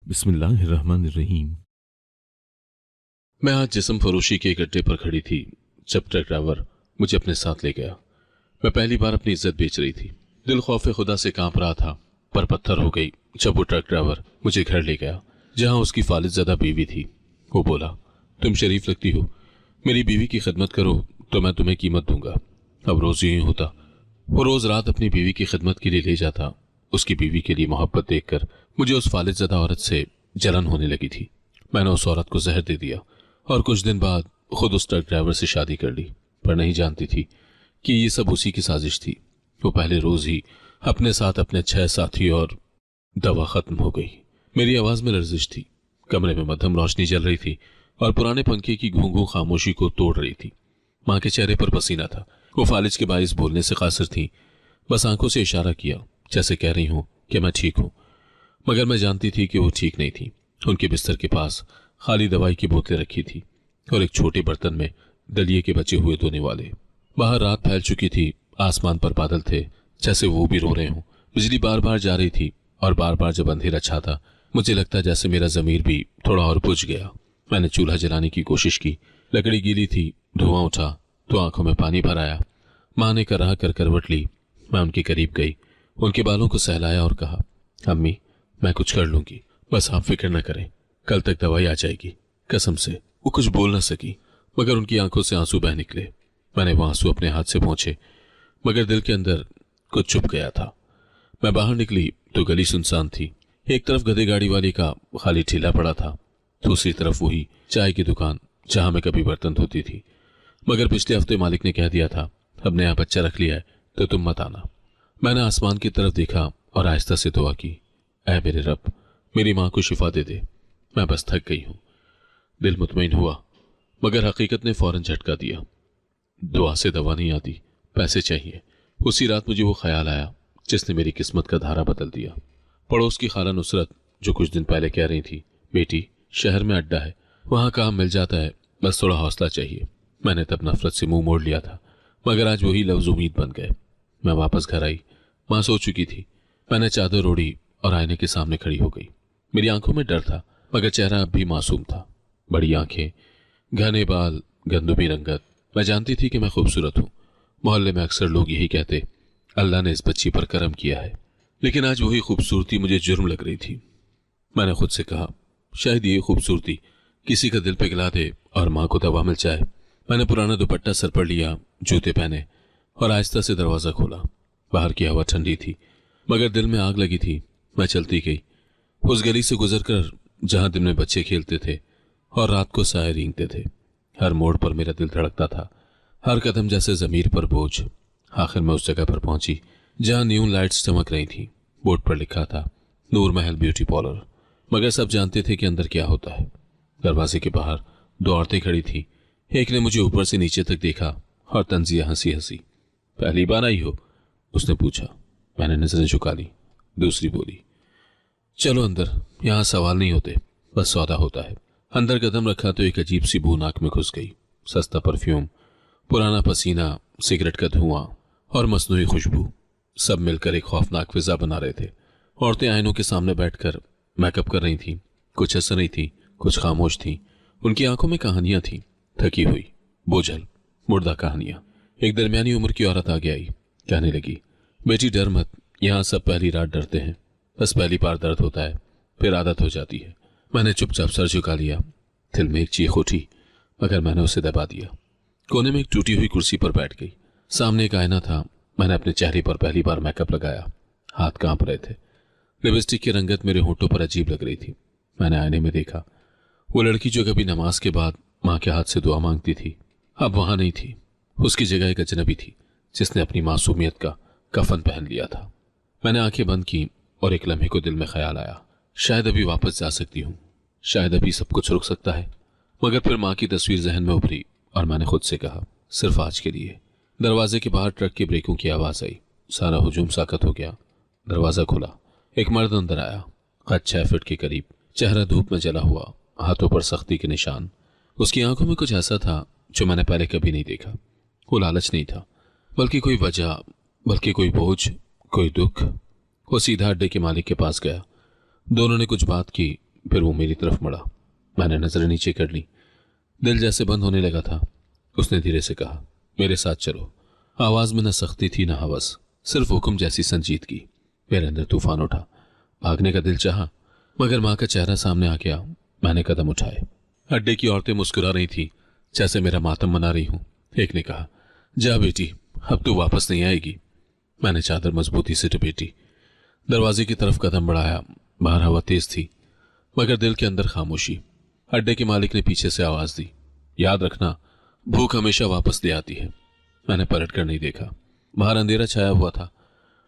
बिस्मिल्लाहिर्रहमानिर्रहीम। मैं आज जिस्म फरोशी के एक अड्डे पर खड़ी थी जब ट्रक ड्राइवर मुझे अपने साथ ले गया। मैं पहली बार अपनी इज्जत बेच रही थी। दिल खौफ खुदा से कांप रहा था, पर पत्थर हो गई जब वो ट्रक ड्राइवर मुझे घर ले गया जहां उसकी फालिजदा बीवी थी। वो बोला, तुम शरीफ लगती हो, मेरी बीवी की खिदमत करो तो मैं तुम्हें कीमत दूंगा। अब रोज यूं ही होता। वो रोज रात अपनी बीवी की खिदमत के लिए ले जाता। उसकी बीवी के लिए मोहब्बत देखकर मुझे उस फालिजदा औरत से जलन होने लगी थी। मैंने उस औरत को जहर दे दिया और कुछ दिन बाद खुद उस ट्रक ड्राइवर से शादी कर ली, पर नहीं जानती थी कि ये सब उसी की साजिश थी। वो पहले रोज ही अपने साथ अपने 6 साथी और दवा खत्म हो गई। मेरी आवाज में लर्जिश थी। कमरे में मध्यम रोशनी जल रही थी और पुराने पंखे की घूं-घूं खामोशी को तोड़ रही थी। मां के चेहरे पर पसीना था। वो फालिज के बाइस बोलने से कासिर थी। बस आंखों से इशारा किया जैसे कह रही हूं कि मैं ठीक हूं, मगर मैं जानती थी कि वो ठीक नहीं थी। उनके बिस्तर के पास खाली दवाई की बोतलें रखी थी और एक छोटे बर्तन में दलिए के बचे हुए धोने वाले। बाहर रात फैल चुकी थी। आसमान पर बादल थे जैसे वो भी रो रहे हों। बिजली बार बार जा रही थी और बार बार जब अंधेरा छाता मुझे लगता जैसे मेरा जमीर भी थोड़ा और बुझ गया। मैंने चूल्हा जलाने की कोशिश की। लकड़ी गीली थी। धुआं उठा तो आंखों में पानी भर आया। मां ने कराह कर करवट ली। मैं उनके करीब गई, उनके बालों को सहलाया और कहा, अम्मी मैं कुछ कर लूंगी, बस आप फिक्र न करें, कल तक दवाई आ जाएगी। कसम से वो कुछ बोल न सकी, मगर उनकी आंखों से आंसू बह निकले। मैंने वो आंसू अपने हाथ से पोंछे, मगर दिल के अंदर कुछ छुप गया था। मैं बाहर निकली तो गली सुनसान थी। एक तरफ गधे गाड़ी वाली का खाली ठेला पड़ा था, दूसरी तरफ वही चाय की दुकान जहां मैं कभी बर्तन धोती थी। मगर पिछले हफ्ते मालिक ने कह दिया था, अब नया बच्चा रख लिया है तो तुम मत आना। मैंने आसमान की तरफ देखा और आहिस्ता से दुआ की, ऐ मेरे रब, मेरी मां को शिफा दे दे, मैं बस थक गई हूं। दिल मुतमईन हुआ, मगर हकीकत ने फौरन झटका दिया। दुआ से दवा नहीं आती, पैसे चाहिए। उसी रात मुझे वो ख्याल आया जिसने मेरी किस्मत का धारा बदल दिया। पड़ोस की खाला नुसरत जो कुछ दिन पहले कह रही थी, बेटी शहर में अड्डा है, वहां काम मिल जाता है, बस थोड़ा हौसला चाहिए। मैंने तब नफरत से मुंह मोड़ लिया था, मगर आज वही लफ्ज उम्मीद बन गए। मैं वापस घर आई। मां सो चुकी थी। मैंने चादर ओढ़ी और आईने के सामने खड़ी हो गई। मेरी आंखों में डर था, मगर चेहरा अब भी मासूम था। बड़ी आंखें, घने बाल, गंदुमी रंगत। मैं जानती थी कि मैं खूबसूरत हूं। मोहल्ले में अक्सर लोग यही कहते, अल्लाह ने इस बच्ची पर करम किया है। लेकिन आज वही खूबसूरती मुझे जुर्म लग रही थी। मैंने खुद से कहा, शायद ये खूबसूरती किसी का दिल पिघला दे और मां को दवा मिल जाए। मैंने पुराना दुपट्टा सर पर लिया, जूते पहने और आहिस्ता से दरवाजा खोला। बाहर की हवा ठंडी थी, मगर दिल में आग लगी थी। मैं चलती गई, उस गली से गुजरकर जहां दिन में बच्चे खेलते थे और रात को साए रेंगते थे। हर मोड़ पर मेरा दिल धड़कता था, हर कदम जैसे जमीर पर बोझ। आखिर मैं उस जगह पर पहुंची जहां न्यून लाइट्स चमक रही थी। बोर्ड पर लिखा था, नूर महल ब्यूटी पार्लर, मगर सब जानते थे कि अंदर क्या होता है। दरवाजे के बाहर 2 औरतें खड़ी थी। एक ने मुझे ऊपर से नीचे तक देखा और तंजिया हंसी हंसी। पहली बार आई हो? उसने पूछा। मैंने नजरें झुका ली। दूसरी बोली, चलो अंदर, यहां सवाल नहीं होते, बस सौदा होता है। अंदर कदम रखा तो एक अजीब सी बू नाक में घुस गई। सस्ता परफ्यूम, पुराना पसीना, सिगरेट का धुआं और मसनूई खुशबू, सब मिलकर एक खौफनाक फिजा बना रहे थे। औरतें आईनों के सामने बैठकर मेकअप कर रही थीं। कुछ हंस रही थीं, कुछ खामोश थीं। उनकी आंखों में कहानियां थीं, थकी हुई, बोझल, मुर्दा कहानियां। एक दरमियानी उम्र की औरत आगे आई, कहने लगी, बेटी डर मत, यहां सब पहली रात डरते हैं, बस पहली बार दर्द होता है, फिर आदत हो जाती है। मैंने चुपचाप सर झुका लिया। दिल में एक चीख उठी, मगर मैंने उसे दबा दिया। कोने में एक टूटी हुई कुर्सी पर बैठ गई। सामने एक आईना था। मैंने अपने चेहरे पर पहली बार मेकअप लगाया। हाथ कांप रहे थे। लिपस्टिक की रंगत मेरे होठों पर अजीब लग रही थी। मैंने आईने में देखा, वो लड़की जो कभी नमाज के बाद मां के हाथ से दुआ मांगती थी, अब वहां नहीं थी। उसकी जगह एक अजनबी थी जिसने अपनी मासूमियत का कफन पहन लिया था। मैंने आंखें बंद की और एक लम्हे को दिल में ख्याल आया, शायद अभी वापस जा सकती हूँ, शायद अभी सब कुछ रुक सकता है। मगर फिर मां की तस्वीर जहन में उभरी और मैंने खुद से कहा, सिर्फ आज के लिए। दरवाजे के बाहर ट्रक के ब्रेकों की आवाज आई। सारा हुजूम साकत हो गया। दरवाजा खुला। एक मर्द अंदर आया, कद 6 फीट के करीब, चेहरा धूप में जला हुआ, हाथों पर सख्ती के निशान। उसकी आंखों में कुछ ऐसा था जो मैंने पहले कभी नहीं देखा। वो लालच नहीं था, बल्कि कोई वजह, बल्कि कोई बोझ, कोई दुख। वो सीधा अड्डे के मालिक के पास गया। दोनों ने कुछ बात की, फिर वो मेरी तरफ मुड़ा। मैंने नजरें नीचे कर ली। दिल जैसे बंद होने लगा था। उसने धीरे से कहा, मेरे साथ चलो। आवाज में न सख्ती थी न हवस, सिर्फ हुक्म जैसी संजीदगी। मेरे अंदर तूफान उठा। भागने का दिल चाहा, मगर माँ का चेहरा सामने आ गया। मैंने कदम उठाए। अड्डे की औरतें मुस्कुरा रही थी, जैसे मेरा मातम मना रही हूं। एक ने कहा, जा बेटी, अब तू वापस नहीं आएगी। मैंने चादर मजबूती से लपेटी। दरवाजे की तरफ कदम बढ़ाया। बाहर हवा तेज थी, मगर दिल के अंदर खामोशी। अड्डे के मालिक ने पीछे से आवाज दी, याद रखना, भूख हमेशा वापस ले आती है। मैंने पलट कर नहीं देखा। बाहर अंधेरा छाया हुआ था।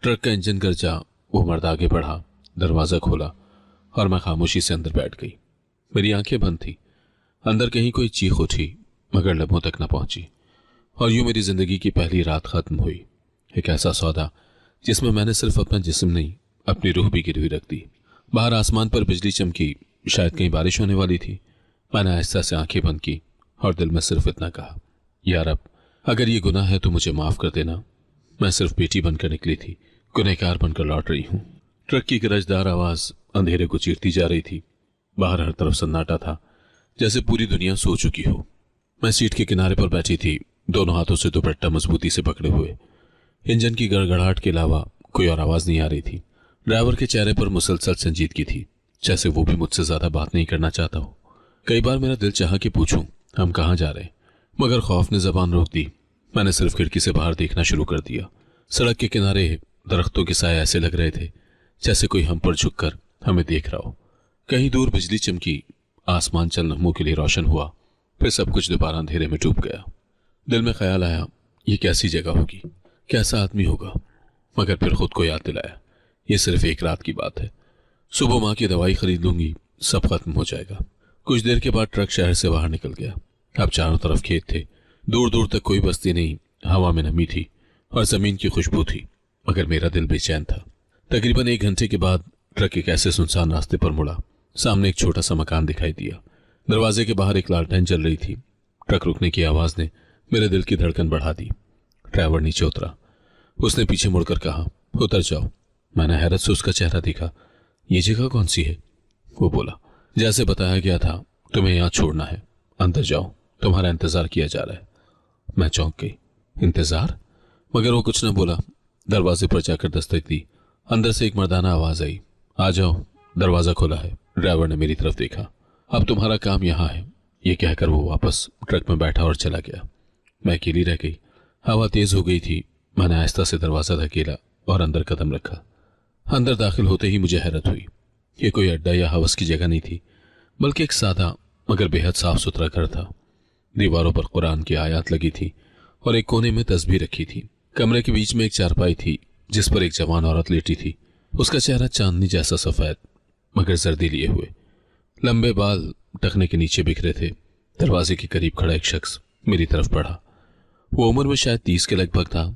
ट्रक का इंजन गरजा। वो मर्द आगे बढ़ा, दरवाजा खोला और मैं खामोशी से अंदर बैठ गई। मेरी आंखें बंद थी। अंदर कहीं कोई चीख उठी, मगर लबों तक न पहुंची। और यूं मेरी जिंदगी की पहली रात खत्म हुई। एक ऐसा सौदा जिसमें मैंने सिर्फ अपना जिस्म नहीं, अपनी रूह भी गिरवी रख दी। बाहर आसमान पर बिजली चमकी, शायद कहीं बारिश होने वाली थी। मैंने आहिस्ता से आंखें बंद की और दिल में सिर्फ इतना कहा, यार अब अगर ये गुनाह है तो मुझे माफ कर देना। मैं सिर्फ बेटी बनकर निकली थी, गुनहगार बनकर लौट रही हूं। ट्रक की गरजदार आवाज अंधेरे को चीरती जा रही थी। बाहर हर तरफ सन्नाटा था, जैसे पूरी दुनिया सो चुकी हो। मैं सीट के किनारे पर बैठी थी, दोनों हाथों से दुपट्टा मजबूती से पकड़े हुए। इंजन की गड़गड़ाहट के अलावा कोई और आवाज नहीं आ रही थी। ड्राइवर के चेहरे पर मुसलसल संजीदगी थी, जैसे वो भी मुझसे ज्यादा बात नहीं करना चाहता हो। कई बार मेरा दिल चाहा कि पूछूं, हम कहाँ जा रहे हैं, मगर खौफ ने जबान रोक दी। मैंने सिर्फ खिड़की से बाहर देखना शुरू कर दिया। सड़क के किनारे दरख्तों के साए ऐसे लग रहे थे जैसे कोई हम पर झुककर हमें देख रहा हो। कहीं दूर बिजली चमकी, आसमान चंद लम्हों के लिए रोशन हुआ, फिर सब कुछ दोबारा अंधेरे में डूब गया। दिल में ख्याल आया, ये कैसी जगह होगी, कैसा आदमी होगा, मगर फिर खुद को याद दिलाया, ये सिर्फ एक रात की बात है। सुबह माँ की दवाई खरीद लूंगी, सब खत्म हो जाएगा। कुछ देर के बाद ट्रक शहर से बाहर निकल गया। अब चारों तरफ खेत थे, दूर दूर तक कोई बस्ती नहीं। हवा में नमी थी और जमीन की खुशबू थी, मगर मेरा दिल बेचैन था। तकरीबन 1 घंटे के बाद ट्रक एक ऐसे सुनसान रास्ते पर मुड़ा। सामने एक छोटा सा मकान दिखाई दिया। दरवाजे के बाहर एक लालटेन जल रही थी। ट्रक रुकने की आवाज ने मेरे दिल की धड़कन बढ़ा दी। ड्राइवर नीचे उतरा। उसने पीछे मुड़कर कहा, उतर जाओ। मैंने हैरत से उसका चेहरा देखा। ये जगह कौन सी है? वो बोला, जैसे बताया गया था, तुम्हें यहां छोड़ना है, अंदर जाओ, तुम्हारा इंतजार किया जा रहा है। मैं चौंक गई। इंतजार? मगर वो कुछ न बोला। दरवाजे पर जाकर दस्तक दी। अंदर से एक मर्दाना आवाज आई, आ जाओ, दरवाजा खुला है। ड्राइवर ने मेरी तरफ देखा। अब तुम्हारा काम यहाँ है, ये कहकर वो वापस ट्रक में बैठा और चला गया। मैं अकेली रह गई। हवा तेज हो गई थी। मैंने आहिस्ता से दरवाजा धकेला और अंदर कदम रखा। अंदर दाखिल होते ही मुझे हैरत हुई। ये कोई अड्डा या हवस की जगह नहीं थी, बल्कि एक सादा मगर बेहद साफ सुथरा घर था। दीवारों पर कुरान की आयत लगी थी और एक कोने में तस्बीह रखी थी। कमरे के बीच में एक चारपाई थी जिस पर एक जवान औरत लेटी थी। उसका चेहरा चांदनी जैसा सफेद मगर जर्दी लिए हुए, लंबे बाल टखने के नीचे बिखरे थे। दरवाजे के करीब खड़ा एक शख्स मेरी तरफ बढ़ा। वो उम्र में शायद 30 के लगभग था।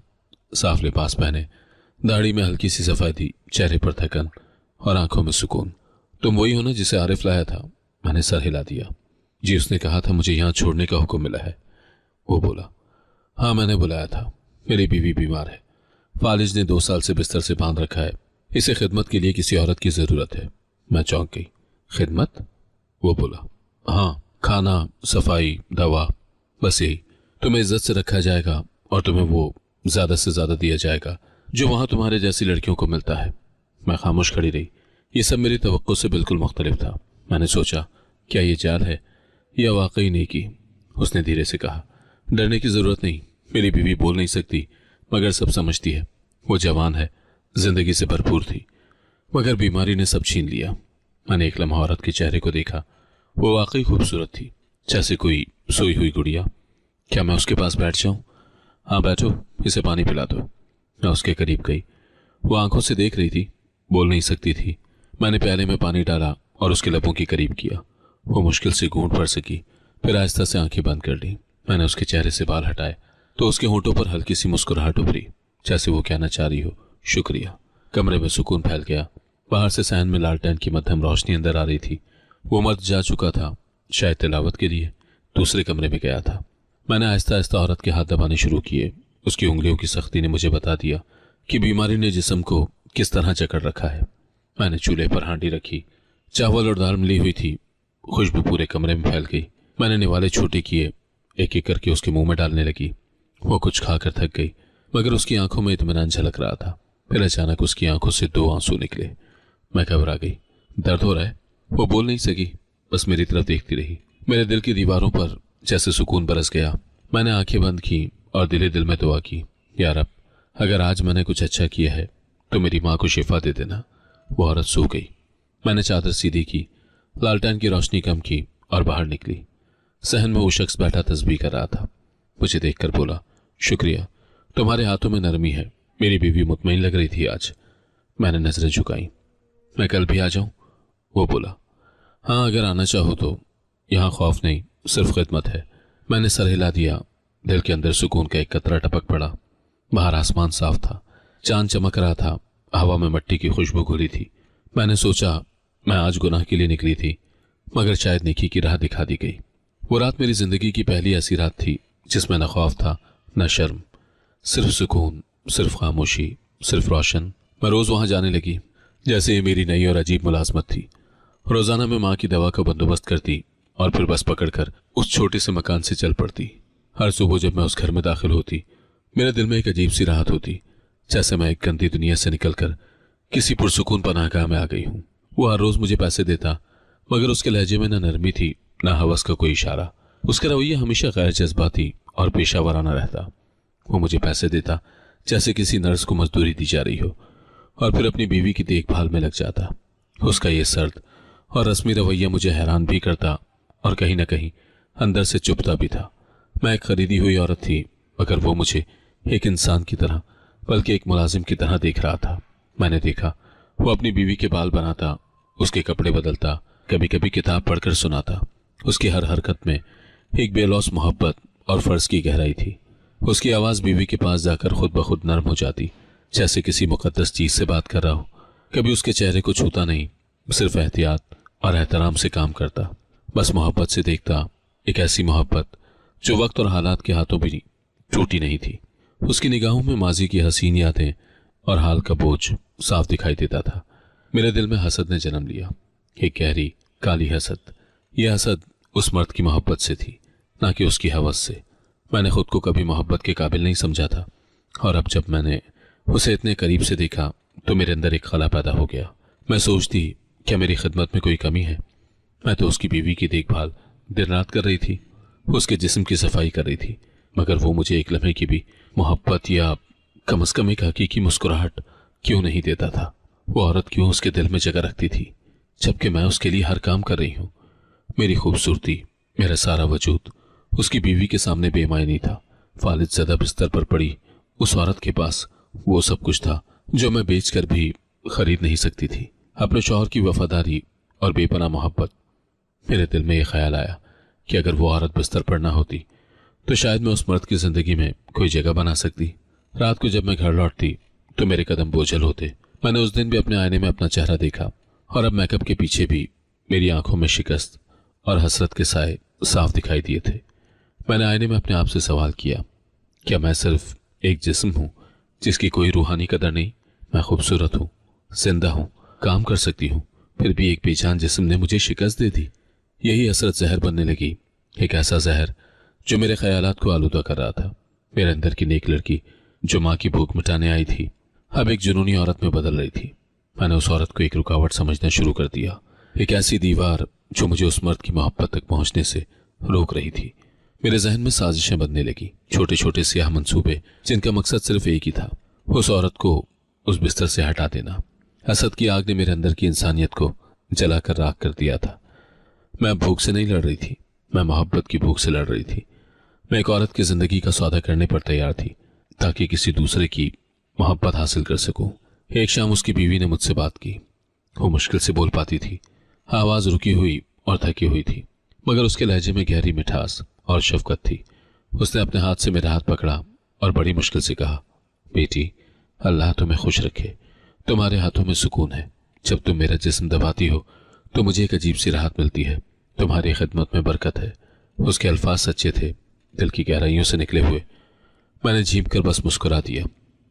साफ लिबास पहने, दाढ़ी में हल्की सी सफेदी, चेहरे पर थकन और आंखों में सुकून। तुम वही हो ना जिसे आरिफ लाया था? मैंने सर हिला दिया। जी, उसने कहा था मुझे यहां छोड़ने का हुक्म मिला है। वो बोला, हाँ मैंने बुलाया था, मेरी बीवी बीमार है। फालिज ने 2 साल से बिस्तर से बांध रखा है। इसे खिदमत के लिए किसी औरत की जरूरत है। मैं चौंक गई। खिदमत? वो बोला, हाँ, खाना, सफाई, दवा, बस यही। तुम्हें इज्जत से रखा जाएगा और तुम्हें वो ज्यादा से ज्यादा दिया जाएगा जो वहां तुम्हारे जैसी लड़कियों को मिलता है। मैं खामोश खड़ी रही। ये सब मेरी तवक्को से बिल्कुल मुख्तलिफ था। मैंने सोचा, क्या ये जाल है या वाकई नहीं की? उसने धीरे से कहा, डरने की जरूरत नहीं। मेरी बीवी बोल नहीं सकती मगर सब समझती है। वो जवान है, जिंदगी से भरपूर थी, मगर बीमारी ने सब छीन लिया। मैंने एक लम्हा औरत के चेहरे को देखा। वो वाकई खूबसूरत थी, जैसे कोई सोई हुई गुड़िया। क्या मैं उसके पास बैठ जाऊं? हाँ बैठो, इसे पानी पिला दो। मैं उसके करीब गई। वो आंखों से देख रही थी, बोल नहीं सकती थी। मैंने प्याले में पानी डाला और उसके लबों के करीब किया। वो मुश्किल से घूंट भर सकी, फिर आहिस्ता से आंखें बंद कर ली। मैंने उसके चेहरे से बाल हटाए तो उसके होंठों पर हल्की सी मुस्कुराहट उभरी, जैसे वो कहना चाह रही हो, शुक्रिया। कमरे में सुकून फैल गया। बाहर से सहन में लालटेन की मध्यम रोशनी अंदर आ रही थी। वो मर्द जा चुका था, शायद तिलावत के लिए दूसरे कमरे में गया था। मैंने आहिस्ता आहिस्ता औरत के हाथ दबाने शुरू किए। उसकी उंगलियों की सख्ती ने मुझे बता दिया कि बीमारी ने जिस्म को किस तरह जकड़ रखा है। मैंने चूल्हे पर हांडी रखी, चावल और दाल मिली हुई थी। खुशबू पूरे कमरे में फैल गई। मैंने निवाले छोटे किए, एक एक करके उसके मुंह में डालने लगी। वो कुछ खाकर थक गई, मगर उसकी आंखों में इत्मीनान झलक रहा था। फिर अचानक उसकी आंखों से 2 आंसू निकले। मैं घबरा गई। दर्द हो रहा है? वो बोल नहीं सकी, बस मेरी तरफ देखती रही। मेरे दिल की दीवारों पर जैसे सुकून बरस गया। मैंने आंखें बंद की और दिले दिल में दुआ की, या रब, अगर आज मैंने कुछ अच्छा किया है तो मेरी माँ को शिफा दे देना। वो औरत सो गई। मैंने चादर सीधी की, लालटेन की रोशनी कम की और बाहर निकली। सहन में वो शख्स बैठा तस्बीह कर रहा था। मुझे देखकर बोला, शुक्रिया, तुम्हारे हाथों में नरमी है। मेरी बीवी मुतमईन लग रही थी आज। मैंने नजरें झुकाई। मैं कल भी आ जाऊं? वो बोला, हाँ, अगर आना चाहो तो। यहाँ खौफ नहीं, सिर्फ खिदमत है। मैंने सर हिला दिया। दिल के अंदर सुकून का एक कतरा टपक पड़ा। बाहर आसमान साफ था, चांद चमक रहा था, हवा में मिट्टी की खुशबू घुली थी। मैंने सोचा मैं आज गुनाह के लिए निकली थी, मगर शायद नेकी की राह दिखा दी गई। वो रात मेरी जिंदगी की पहली ऐसी रात थी जिसमें न खौफ था न शर्म, सिर्फ सुकून, सिर्फ खामोशी, सिर्फ रोशन। मैं रोज वहां जाने लगी जैसे ये मेरी नई और अजीब मुलाजमत थी। रोजाना मैं माँ की दवा का बंदोबस्त करती और फिर बस पकड़कर उस छोटे से मकान से चल पड़ती। हर सुबह जब मैं उस घर में दाखिल होती, मेरे दिल में एक अजीब सी राहत होती, जैसे मैं एक गंदी दुनिया से निकलकर किसी पुरसुकून पनाहगाह में आ गई हूँ। वो हर रोज मुझे पैसे देता, मगर उसके लहजे में न नरमी थी न हवस का कोई इशारा। उसका रवैया हमेशा गैर जज्बाती और पेशावराना रहता। वो मुझे पैसे देता जैसे किसी नर्स को मजदूरी दी जा रही हो, और फिर अपनी बीवी की देखभाल में लग जाता। उसका ये सर्द और रस्मी रवैया मुझे हैरान भी करता और कहीं न कहीं अंदर से चुभता भी था। मैं एक खरीदी हुई औरत थी, मगर वो मुझे एक इंसान की तरह बल्कि एक मुलाजिम की तरह देख रहा था। मैंने देखा वो अपनी बीवी के बाल बनाता, उसके कपड़े बदलता, कभी कभी किताब पढ़कर सुनाता। उसकी हर हरकत में एक बेलौस मोहब्बत और फर्ज की गहराई थी। उसकी आवाज बीवी के पास जाकर खुद ब खुद नर्म हो जाती, जैसे किसी मुकद्दस चीज से बात कर रहा हो। कभी उसके चेहरे को छूता नहीं, सिर्फ एहतियात और एहतराम से काम करता, बस मोहब्बत से देखता। एक ऐसी मोहब्बत जो वक्त और हालात के हाथों भी टूटी नहीं थी। उसकी निगाहों में माजी की हसीन यादें और हाल का बोझ साफ दिखाई देता था। मेरे दिल में हसद ने जन्म लिया, एक गहरी काली हसद। यह हसद उस मर्द की मोहब्बत से थी, ना कि उसकी हवस से। मैंने खुद को कभी मोहब्बत के काबिल नहीं समझा था, और अब जब मैंने उसे इतने करीब से देखा तो मेरे अंदर एक खला पैदा हो गया। मैं सोचती, क्या मेरी खिदमत में कोई कमी है? मैं तो उसकी बीवी की देखभाल दिन रात कर रही थी, उसके जिस्म की सफाई कर रही थी, मगर वो मुझे एक लम्हे की भी मोहब्बत या कम से कम एक हकीकी मुस्कुराहट क्यों नहीं देता था? वो औरत क्यों उसके दिल में जगह रखती थी, जबकि मैं उसके लिए हर काम कर रही हूँ? मेरी खूबसूरती, मेरा सारा वजूद उसकी बीवी के सामने बेमायनी था। फालिद ज़दा बिस्तर पर पड़ी उस औरत के पास वो सब कुछ था जो मैं बेचकर भी खरीद नहीं सकती थी, अपने शौहर की वफादारी और बेपनाह मोहब्बत। मेरे दिल में यह ख्याल आया कि अगर वो औरत बिस्तर पर ना होती तो शायद मैं उस मर्द की जिंदगी में कोई जगह बना सकती। रात को जब मैं घर लौटती तो मेरे कदम बोझल होते। मैंने उस दिन भी अपने आईने में अपना चेहरा देखा, और अब मेकअप के पीछे भी मेरी आंखों में शिकस्त और हसरत के साए साफ दिखाई दिए थे। मैंने आईने में अपने आप से सवाल किया, क्या मैं सिर्फ एक जिस्म हूँ जिसकी कोई रूहानी कदर नहीं? मैं खूबसूरत हूँ, जिंदा हूँ, काम कर सकती हूँ, फिर भी एक बेजान जिस्म ने मुझे शिकस्त दे दी। यही हसरत जहर बनने लगी, एक ऐसा जहर जो मेरे ख्यालात को आलूदा कर रहा था। मेरे अंदर की नेक लड़की जो माँ की भूख मिटाने आई थी, अब एक जुनूनी औरत में बदल रही थी। मैंने उस औरत को एक रुकावट समझना शुरू कर दिया, एक ऐसी दीवार जो मुझे उस मर्द की मोहब्बत तक पहुंचने से रोक रही थी। मेरे जहन में साजिशें बनने लगी, छोटे छोटे स्याह मंसूबे जिनका मकसद सिर्फ एक ही था, उस औरत को उस बिस्तर से हटा देना। हसद की आग ने मेरे अंदर की इंसानियत को जलाकर राख कर दिया था। मैं भूख से नहीं लड़ रही थी, मैं मोहब्बत की भूख से लड़ रही थी। मैं एक औरत की जिंदगी का सौदा करने पर तैयार थी ताकि किसी दूसरे की मोहब्बत हासिल कर सकूं। एक शाम उसकी बीवी ने मुझसे बात की। वो मुश्किल से बोल पाती थी, आवाज रुकी हुई और थकी हुई थी, मगर उसके लहजे में गहरी मिठास और शफकत थी। उसने अपने हाथ से मेरा हाथ पकड़ा और बड़ी मुश्किल से कहा, बेटी, अल्लाह तुम्हें खुश रखे, तुम्हारे हाथों में सुकून है। जब तुम मेरा जिस्म दबाती हो तो मुझे एक अजीब सी राहत मिलती है। तुम्हारी खिदमत में बरकत है। उसके अल्फाज सच्चे थे, दिल की गहराइयों से निकले हुए। मैंने झींप कर बस मुस्कुरा दिया,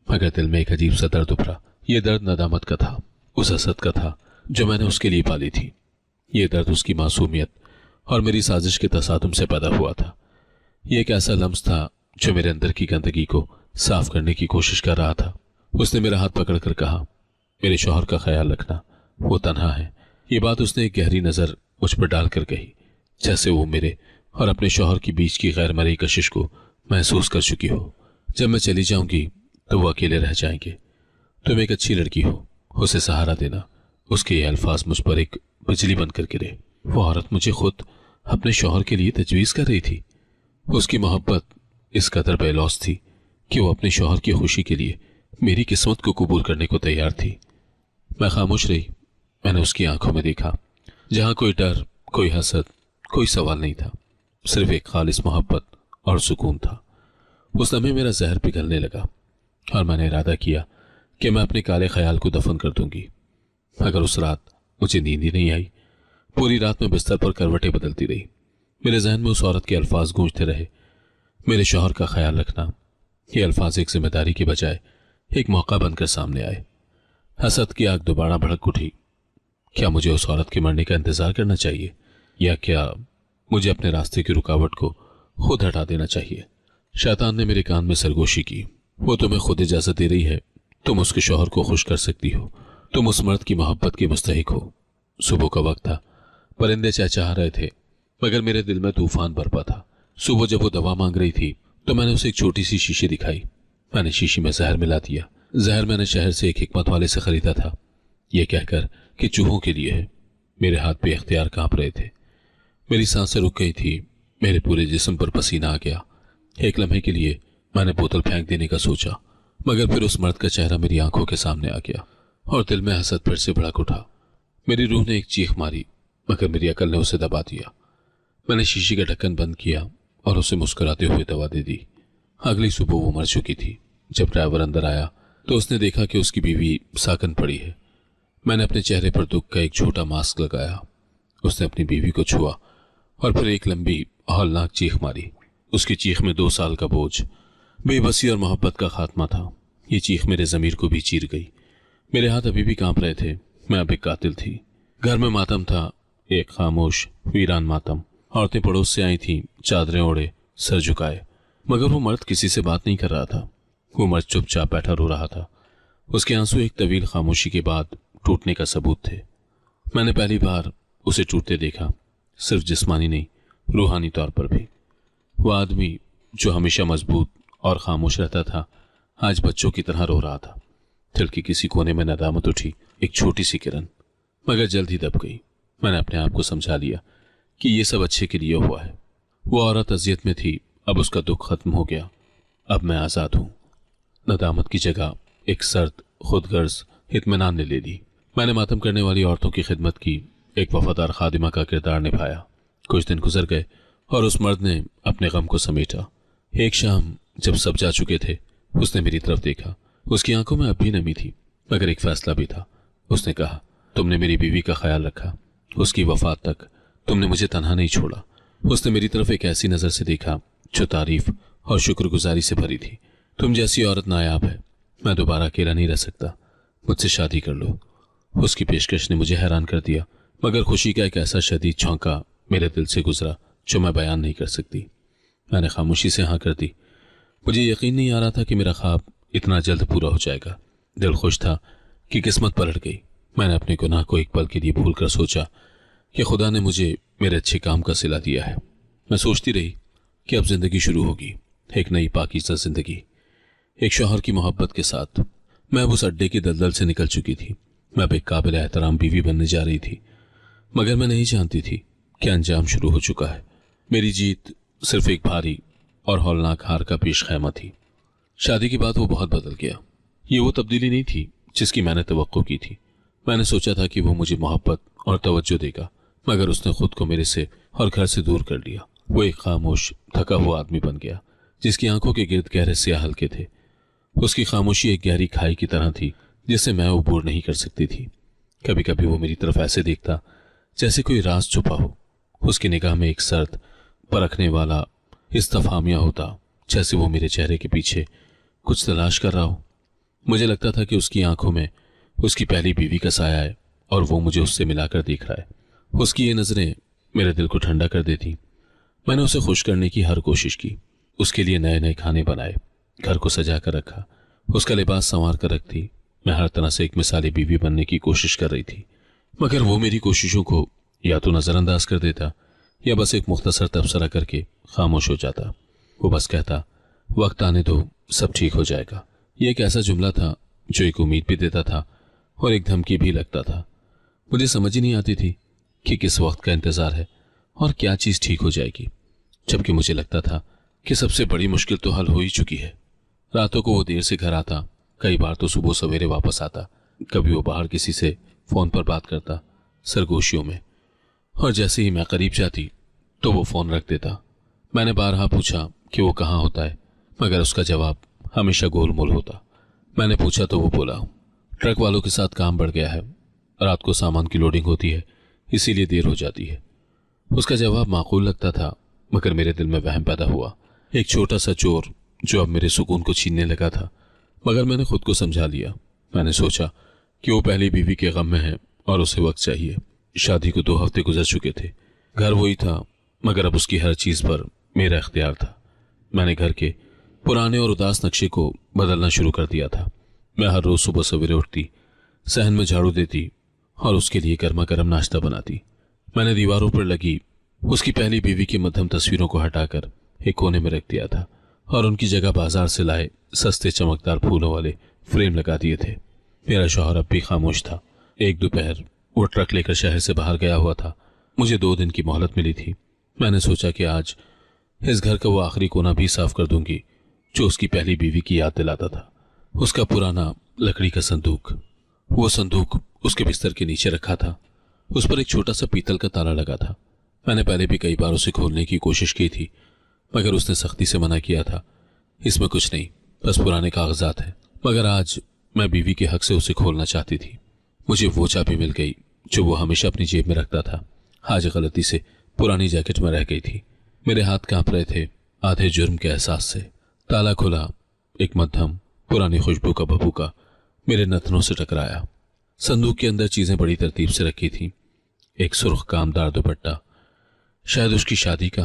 मगर दिल में एक अजीब सा दर्द उभरा। यह दर्द नदामत का था, उस हसद का था जो मैंने उसके लिए पाली थी। ये दर्द उसकी मासूमियत और मेरी साजिश के तसादुम से पैदा हुआ था। ये एक ऐसा लम्स था जो मेरे अंदर की गंदगी को साफ करने की कोशिश कर रहा था। उसने मेरा हाथ पकड़कर कहा, मेरे शौहर का ख्याल रखना, वो तन्हा है। ये बात उसने एक गहरी नजर मुझ पर डालकर कही, जैसे वो मेरे और अपने शौहर के बीच की गैर मरई कशिश को महसूस कर चुकी हो। जब मैं चली जाऊंगी तो वो अकेले रह जाएंगे। तुम एक अच्छी लड़की हो, उसे सहारा देना। उसके ये अल्फाज मुझ पर एक बिजली बनकर गिरे। वो औरत मुझे खुद अपने शौहर के लिए तजवीज कर रही थी। उसकी मोहब्बत इस कदर बेलौस थी कि वो अपने शौहर की खुशी के लिए मेरी किस्मत को कबूल करने को तैयार थी। मैं खामोश रही। मैंने उसकी आंखों में देखा, जहां कोई डर, कोई हसद, कोई सवाल नहीं था, सिर्फ एक खालिस मोहब्बत और सुकून था। उस लम्हे मेरा जहर पिघलने लगा और मैंने इरादा किया कि मैं अपने काले ख्याल को दफन कर दूंगी। मगर उस रात मुझे नींद ही नहीं आई। पूरी रात में बिस्तर पर करवटें बदलती रही। मेरे जहन में उस औरत के अल्फाज गूंजते रहे, मेरे शौहर का ख्याल रखना। ये अल्फाज एक जिम्मेदारी के बजाय एक मौका बनकर सामने आए। हसद की आग दोबारा भड़क उठी। क्या मुझे उस औरत के मरने का इंतजार करना चाहिए, या क्या मुझे अपने रास्ते की रुकावट को खुद हटा देना चाहिए? शैतान ने मेरे कान में सरगोशी की, वो तुम्हें खुद इजाजत दे रही है। तुम उसके शौहर को खुश कर सकती हो। तुम उस मर्द की मोहब्बत के मुस्तहिक हो। सुबह का वक्त था, परिंदे चहचहा रहे थे, मगर मेरे दिल में तूफान बरपा था। सुबह जब वो दवा मांग रही थी तो मैंने उसे एक छोटी सी शीशी दिखाई। मैंने शीशी में जहर मिला दिया। जहर मैंने शहर से एक हिकमत वाले से खरीदा था, यह कहकर कि चूहों के लिए है। मेरे हाथ पे इख्तियार कांप रहे थे। मेरी सांसें रुक गई थी। मेरे पूरे जिस्म पर पसीना आ गया। एक लम्हे के लिए मैंने बोतल फेंक देने का सोचा, मगर फिर उस मर्द का चेहरा मेरी आंखों के सामने आ गया और दिल में हसद फिर से भड़क उठा। मेरी रूह ने एक चीख मारी, मगर मेरी अकल ने उसे दबा दिया। मैंने शीशी का ढक्कन बंद किया और उसे मुस्कुराते हुए दवा दे दी। अगली सुबह वो मर चुकी थी। जब ड्राइवर अंदर आया तो उसने देखा कि उसकी बीवी साकन पड़ी है। मैंने अपने चेहरे पर दुख का एक छोटा मास्क लगाया। उसने अपनी बीवी को छुआ और फिर एक लंबी हौलनाक चीख मारी। उसकी चीख में 2 साल का बोझ, बेबसी और मोहब्बत का खात्मा था। ये चीख मेरे ज़मीर को भी चीर गई। मेरे हाथ अभी भी कांप रहे थे। मैं अब एक कातिल थी। घर में मातम था, एक खामोश वीरान मातम। औरतें पड़ोस से आई थीं, चादरें ओढ़े, सर झुकाए, मगर वो मर्द किसी से बात नहीं कर रहा था। वो मर्द चुपचाप बैठा रो रहा था। उसके आंसू एक तवील खामोशी के बाद टूटने का सबूत थे। मैंने पहली बार उसे टूटते देखा, सिर्फ जिस्मानी नहीं, रूहानी तौर पर भी। वो आदमी जो हमेशा मजबूत और खामोश रहता था, आज बच्चों की तरह रो रहा था। दिल के किसी कोने में नदामत उठी, एक छोटी सी किरण, मगर जल्द ही दब गई। मैंने अपने आप को समझा लिया कि ये सब अच्छे के लिए हुआ है। वो औरत अजियत में थी, अब उसका दुख खत्म हो गया। अब मैं आज़ाद हूँ। नदामत की जगह एक सर्द खुदगर्ज इत्मीनान ने ले ली। मैंने मातम करने वाली औरतों की खिदमत की, एक वफादार खादिमा का किरदार निभाया। कुछ दिन गुजर गए और उस मर्द ने अपने गम को समेटा। एक शाम जब सब जा चुके थे, उसने मेरी तरफ देखा। उसकी आंखों में अब भी नमी थी, मगर एक फैसला भी था। उसने कहा, तुमने मेरी बीवी का ख्याल रखा, उसकी वफात तक तुमने मुझे तन्हा नहीं छोड़ा। उसने मेरी तरफ एक ऐसी नजर से देखा जो तारीफ और शुक्रगुजारी से भरी थी। तुम जैसी औरत नायाब है, मैं दोबारा अकेला नहीं रह सकता, मुझसे शादी कर लो। उसकी पेशकश ने मुझे हैरान कर दिया, मगर खुशी का एक ऐसा शदीद झोंका मेरे दिल से गुजरा जो मैं बयान नहीं कर सकती। मैंने खामोशी से हाँ कर दी। मुझे यकीन नहीं आ रहा था कि मेरा ख्वाब इतना जल्द पूरा हो जाएगा। दिल खुश था कि किस्मत पलट गई। मैंने अपने गुनाह को एक पल के लिए भूल कर सोचा कि खुदा ने मुझे मेरे अच्छे काम का सिला दिया है। मैं सोचती रही कि अब जिंदगी शुरू होगी, एक नई पाकीज़ा जिंदगी, एक शौहर की मोहब्बत के साथ। मैं अब उस अड्डे की दलदल से निकल चुकी थी। मैं अब एक काबिल एहतराम बीवी बनने जा रही थी, मगर मैं नहीं जानती थी कि अंजाम शुरू हो चुका है। मेरी जीत सिर्फ एक भारी और हौलनाक हार का पेश खैमा थी। शादी के बाद वो बहुत बदल गया। ये वो तब्दीली नहीं थी जिसकी मैंने तवक्को की थी। मैंने सोचा था कि वो मुझे मोहब्बत और तवज्जो देगा, मगर उसने खुद को मेरे से और घर से दूर कर लिया। वो एक खामोश थका हुआ आदमी बन गया, जिसकी आंखों के गिर्द गहरे स्याह हल्के थे। उसकी खामोशी एक गहरी खाई की तरह थी जिसे मैं अबूर नहीं कर सकती थी। कभी कभी वो मेरी तरफ ऐसे देखता जैसे कोई राज छुपा हो। उसकी निगाह में एक सर्द परखने वाला इस्तफामिया होता, जैसे वो मेरे चेहरे के पीछे कुछ तलाश कर रहा हो। मुझे लगता था कि उसकी आंखों में उसकी पहली बीवी का साया है और वो मुझे उससे मिलाकर देख रहा है। उसकी ये नजरें मेरे दिल को ठंडा कर देती। मैंने उसे खुश करने की हर कोशिश की, उसके लिए नए नए खाने बनाए, घर को सजा कर रखा, उसका लिबास संवार कर रखती। मैं हर तरह से एक मिसाली बीवी बनने की कोशिश कर रही थी, मगर वो मेरी कोशिशों को या तो नजरअंदाज कर देता या बस एक मुख्तसर तबसरा करके खामोश हो जाता। वो बस कहता, वक्त आने दो, सब ठीक हो जाएगा। ये एक ऐसा जुमला था जो एक उम्मीद भी देता था और एक धमकी भी लगता था। मुझे समझ ही नहीं आती थी कि किस वक्त का इंतजार है और क्या चीज ठीक हो जाएगी, जबकि मुझे लगता था कि सबसे बड़ी मुश्किल तो हल हो ही चुकी है। रातों को वो देर से घर आता, कई बार तो सुबह सवेरे वापस आता, कभी वो बाहर किसी से फोन पर बात करता सरगोशियों में, और जैसे ही मैं करीब जाती तो वो फोन रख देता। मैंने बारहा पूछा कि वो कहाँ होता है, मगर उसका जवाब हमेशा गोलमोल होता। मैंने पूछा तो वो बोला, ट्रक वालों के साथ काम बढ़ गया है, रात को सामान की लोडिंग होती है, इसीलिए देर हो जाती है। उसका जवाब माकूल लगता था, मगर मेरे दिल में वहम पैदा हुआ, एक छोटा सा चोर जो अब मेरे सुकून को छीनने लगा था। मगर मैंने खुद को समझा लिया। मैंने सोचा कि वो पहली बीवी के गम में है और उसे वक्त चाहिए। शादी को 2 हफ्ते गुजर चुके थे, घर वही था, मगर अब उसकी हर चीज पर मेरा इख्तियार था। मैंने घर के पुराने और उदास नक्शे को बदलना शुरू कर दिया था। मैं हर रोज सुबह सवेरे उठती, सहन में झाड़ू देती और उसके लिए गर्मा गर्म नाश्ता बनाती। मैंने दीवारों पर लगी उसकी पहली बीवी की मध्यम तस्वीरों को हटाकर एक कोने में रख दिया था और उनकी जगह बाजार से लाए सस्ते चमकदार फूलों वाले फ्रेम लगा दिए थे। मेरा शौहर अब भी खामोश था। एक दोपहर वो ट्रक लेकर शहर से बाहर गया हुआ था। मुझे 2 दिन की मोहलत मिली थी। मैंने सोचा कि आज इस घर का वो आखिरी कोना भी साफ कर दूंगी जो उसकी पहली बीवी की याद दिलाता था। उसका पुराना लकड़ी का संदूक, वो संदूक उसके बिस्तर के नीचे रखा था। उस पर एक छोटा सा पीतल का ताला लगा था। मैंने पहले भी कई बार उसे खोलने की कोशिश की थी, मगर उसने सख्ती से मना किया था, इसमें कुछ नहीं, बस पुराने कागजात हैं। मगर आज मैं बीवी के हक से उसे खोलना चाहती थी। मुझे वो चाबी मिल गई जो वो हमेशा अपनी जेब में रखता था। आज गलती से पुरानी जैकेट में रह गई थी। मेरे हाथ कांप रहे थे आधे जुर्म के एहसास से। ताला खुला, एक मध्यम पुरानी खुशबू का भभूका मेरे नथनों से टकराया। संदूक के अंदर चीजें बड़ी तरतीब से रखी थी। एक सुर्ख कामदार दुपट्टा, शायद उसकी शादी का,